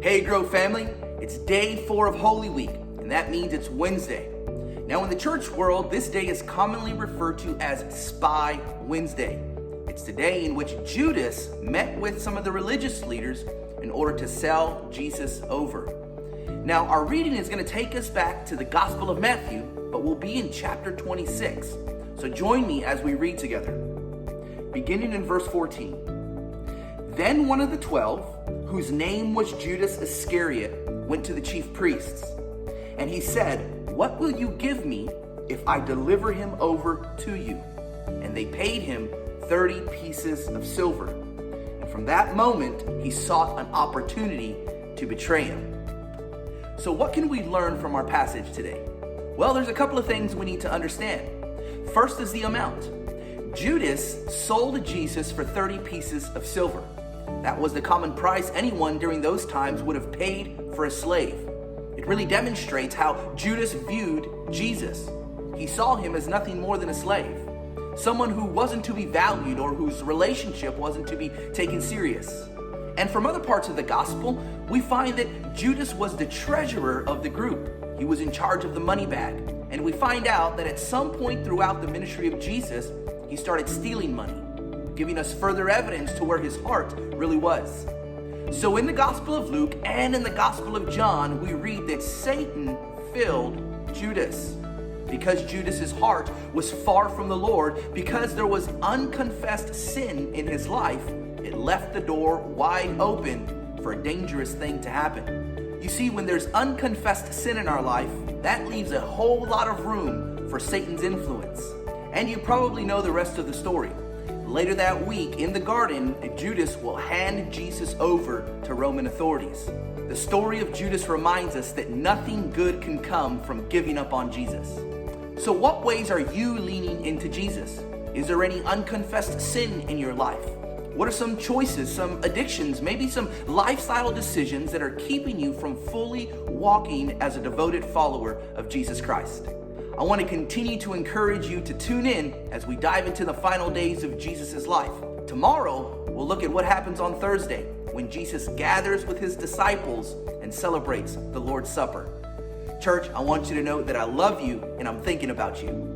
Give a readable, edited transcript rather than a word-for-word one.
Hey Grow family, it's day 4 of Holy Week, and that means it's Wednesday. Now in the church world, this day is commonly referred to as Spy Wednesday. It's the day in which Judas met with some of the religious leaders in order to sell Jesus over. Now our reading is going to take us back to the Gospel of Matthew, but we'll be in chapter 26. So join me as we read together. Beginning in verse 14. Then one of the 12, whose name was Judas Iscariot, went to the chief priests. And he said, "What will you give me if I deliver him over to you?" And they paid him 30 pieces of silver. And from that moment, he sought an opportunity to betray him. So what can we learn from our passage today? Well, there's a couple of things we need to understand. First is the amount. Judas sold Jesus for 30 pieces of silver. That was the common price anyone during those times would have paid for a slave. It really demonstrates how Judas viewed Jesus. He saw him as nothing more than a slave, someone who wasn't to be valued or whose relationship wasn't to be taken serious. And from other parts of the gospel, we find that Judas was the treasurer of the group. He was in charge of the money bag. And we find out that at some point throughout the ministry of Jesus, he started stealing money, giving us further evidence to where his heart really was. So in the Gospel of Luke and in the Gospel of John, we read that Satan filled Judas. Because Judas's heart was far from the Lord, because there was unconfessed sin in his life, it left the door wide open for a dangerous thing to happen. You see, when there's unconfessed sin in our life, that leaves a whole lot of room for Satan's influence. And you probably know the rest of the story. Later that week, in the garden, Judas will hand Jesus over to Roman authorities. The story of Judas reminds us that nothing good can come from giving up on Jesus. So what ways are you leaning into Jesus? Is there any unconfessed sin in your life? What are some choices, some addictions, maybe some lifestyle decisions that are keeping you from fully walking as a devoted follower of Jesus Christ? I want to continue to encourage you to tune in as we dive into the final days of Jesus' life. Tomorrow, we'll look at what happens on Thursday when Jesus gathers with his disciples and celebrates the Lord's Supper. Church, I want you to know that I love you and I'm thinking about you.